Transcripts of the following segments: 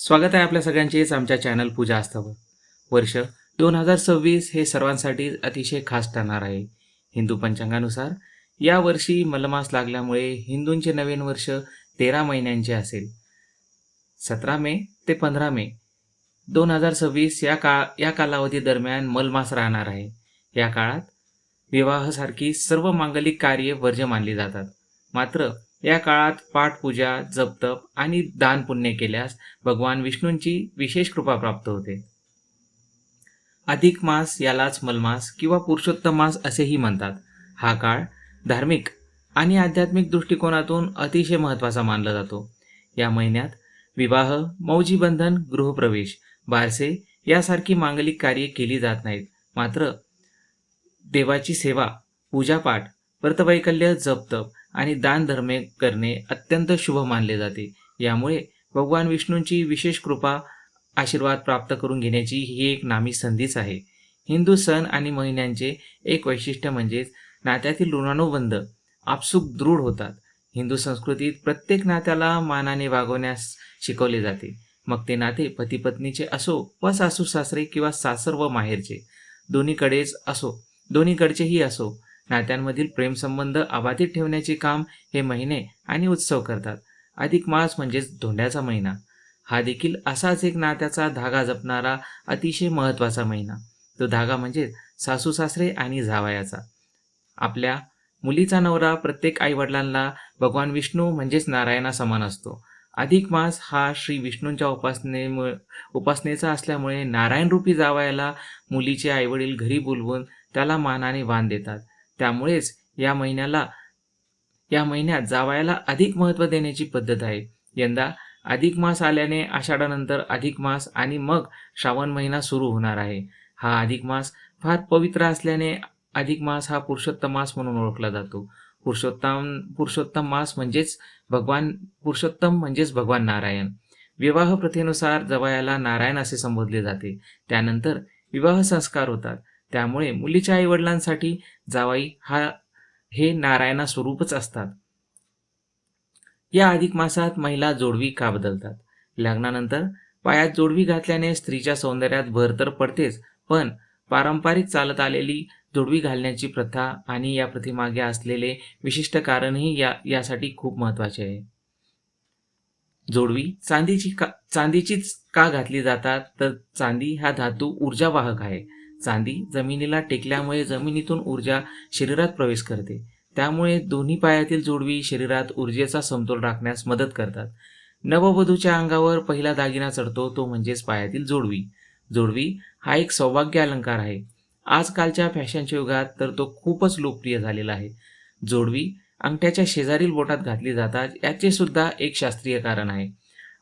स्वागत आहे आपल्या सगळ्यांचेच आमच्या चॅनल पूजा आस्थावर. वर्ष 2026 हे सर्वांसाठी अतिशय खास ठरणार आहे. हिंदू पंचांगानुसार या वर्षी मलमास लागल्यामुळे हिंदूंचे नवीन वर्ष 13 महिन्यांचे असेल. 17 मे ते 15 मे 2026 या कालावधी दरम्यान मलमास राहणार आहे. या काळात विवाहासारखी सर्व मांगलिक कार्ये वर्ज्य मानली जातात. मात्र या काळात पाठपूजा, जपतप आणि दान पुण्य केल्यास भगवान विष्णूंची विशेष कृपा प्राप्त होते. अधिक मास यालाच मलमास किंवा पुरुषोत्तम मास असेही म्हणतात. हा काळ धार्मिक आणि आध्यात्मिक दृष्टिकोनातून अतिशय महत्त्वाचा मानला जातो. या महिन्यात विवाह, मौजीबंधन, गृहप्रवेश, बारसे यासारखी मांगलिक कार्ये केली जात नाहीत. मात्र देवाची सेवा, पूजापाठ, व्रतवैकल्य, जपतप आणि दानधर्मे करणे अत्यंत शुभ मानले जाते. यामुळे भगवान विष्णूंची विशेष कृपा, आशीर्वाद प्राप्त करून घेण्याची ही एक नामी संधीच आहे. हिंदू सण आणि महिन्यांचे एक वैशिष्ट्य म्हणजेच नात्यातील ऋणानुबंध आपसूक दृढ होतात. हिंदू संस्कृतीत प्रत्येक नात्याला मानाने वागवण्यास शिकवले जाते. मग ते नाते पती-पत्नीचे असो व सासू-सासरे किंवा सासर व माहेरचे दोन्हीकडचेही असो, नात्यांमधील प्रेमसंबंध अबाधित ठेवण्याचे काम हे महिने आणि उत्सव करतात. अधिक मास म्हणजेच धोंड्याचा महिना. हा देखील असाच एक नात्याचा धागा जपणारा अतिशय महत्त्वाचा महिना. तो धागा म्हणजे सासू-सासरे आणि जावयाचा. आपल्या मुलीचा नवरा प्रत्येक आईवडिलांना भगवान विष्णू म्हणजेच नारायणा समान असतो. अधिक मास हा श्री विष्णूंच्या उपासनेचा असल्यामुळे नारायणरूपी जावयाला मुलीचे आईवडील घरी बोलवून त्याला मानाने वाण देतात. त्यामुळेच या महिन्यात जावयाला अधिक महत्त्व देण्याची पद्धत आहे. यंदा अधिक मास आल्याने आषाढानंतर अधिक मास आणि मग श्रावण महिना सुरू होणार आहे. हा अधिक मास फार पवित्र असल्याने अधिक मास हा पुरुषोत्तम मास म्हणून ओळखला जातो. पुरुषोत्तम म्हणजेच भगवान नारायण. विवाह प्रथेनुसार जावयाला नारायण असे संबोधले जाते. त्यानंतर विवाह संस्कार होतात. त्यामुळे मुलीच्या आईवडिलांसाठी जावई हे नारायणा स्वरूपच असतात. या अधिक मासात महिला जोडवी का बदलतात? लग्नानंतर पायात जोडवी घातल्याने स्त्रीच्या सौंदर्यात भर तर पडतेच, पण पारंपरिक चालत आलेली जोडवी घालण्याची प्रथा आणि या प्रथेमागे असलेले विशिष्ट कारणही यासाठी खूप महत्त्वाचे आहे. जोडवी चांदीचीच का घातली जातात? तर चांदी हा धातू ऊर्जावाहक आहे. चांदी जमिनीला टेकल्यामुळे जमिनीतून ऊर्जा शरीरात प्रवेश करते. त्यामुळे दोन्ही पायातील जोडवी शरीरात ऊर्जेचा समतोल राखण्यास मदत करतात. नववधूच्या अंगावर पहिला दागिना चढतो तो म्हणजेच पायातील जोडवी. जोडवी हा एक सौभाग्य अलंकार आहे. आजकालच्या फॅशनच्या युगात तर तो खूपच लोकप्रिय झालेला आहे. जोडवी अंगठ्याच्या शेजारील बोटात घातली जातात. याचे सुद्धा एक शास्त्रीय कारण आहे.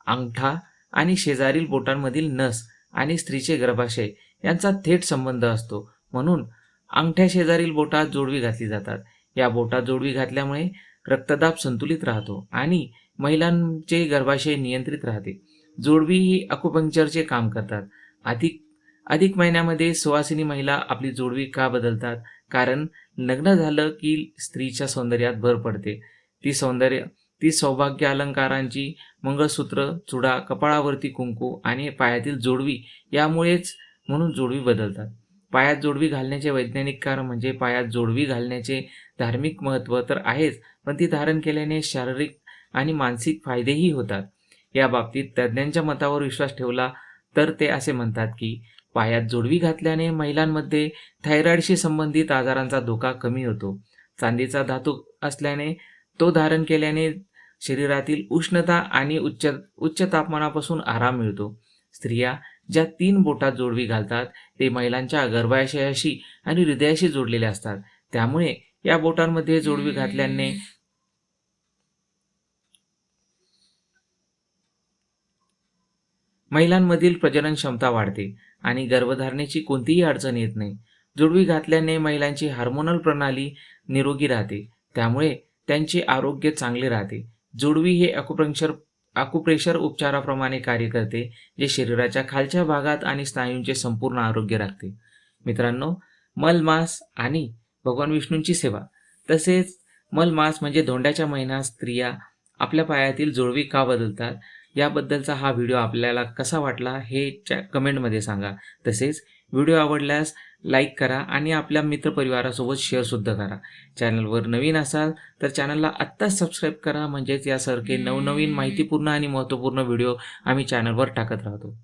अंगठा आणि शेजारील बोटांमधील नस आणि स्त्रीचे गर्भाशय यांचा थेट संबंध असतो. म्हणून अंगठ्या शेजारील बोटात जोडवी घातली जातात. या बोटात जोडवी घातल्यामुळे रक्तदाब संतुलित राहतो आणि महिलांचे गर्भाशय नियंत्रित राहते. जोडवी ही अकुपंक्चरचे काम करतात. अधिक महिन्यामध्ये सुवासिनी महिला आपली जोडवी का बदलतात? कारण लग्न झालं की स्त्रीच्या सौंदर्यात भर पडते. ती सौभाग्य अलंकारांची मंगळसूत्र, चुडा, कपाळावरती कुंकू आणि पायातील जोडवी यामुळेच म्हणून जोडवी बदलतात. पायात जोडवी घालण्याचे वैज्ञानिक कारण म्हणजे पायात जोडवी घालण्याचे धार्मिक महत्त्व तर आहेच, पण ती धारण केल्याने शारीरिक आणि मानसिक फायदेही होतात. या बाबतीत तज्ज्ञांच्या मतावर विश्वास ठेवला तर ते असे म्हणतात की पायात जोडवी घातल्याने महिलांमध्ये थायरॉईडशी संबंधित आजारांचा धोका कमी होतो. चांदीचा धातू असल्याने तो धारण केल्याने शरीरातील उष्णता आणि उच्च तापमानापासून आराम मिळतो. स्त्रिया ज्या 3 बोटात जोडवी घालतात ते महिलांच्या गर्भाशयाशी आणि हृदयाशी जोडलेले असतात. त्यामुळे या बोटांमध्ये जोडवी घातल्याने महिलांमधील प्रजनन क्षमता वाढते आणि गर्भधारणेची कोणतीही अडचण येत नाही. जोडवी घातल्याने महिलांची हार्मोनल प्रणाली निरोगी राहते. त्यामुळे त्यांचे आरोग्य चांगले राहते. जोडवी हे अकुप्रेशर उपचाराप्रमाणे कार्य करते, जे शरीराच्या खालच्या भागात आणि स्नायूंचे संपूर्ण आरोग्य राखते. मित्रांनो, मलमास आणि भगवान विष्णूंची सेवा तसेच मलमास म्हणजे धोंड्याच्या महिन्यात स्त्रिया आपल्या पायातील जोडवी का बदलतात याबद्दलचा हा व्हिडिओ आपल्याला कसा वाटला हे कमेंटमध्ये सांगा. तसेच व्हिडिओ आवडल्यास लाईक करा आणि आपल्या मित्रपरिवारासोबत शेअरसुद्धा करा. चॅनलवर नवीन असाल तर चॅनलला आत्ताच सबस्क्राईब करा, म्हणजेच यासारखे नवनवीन माहितीपूर्ण आणि महत्त्वपूर्ण व्हिडिओ आम्ही चॅनलवर टाकत राहतो.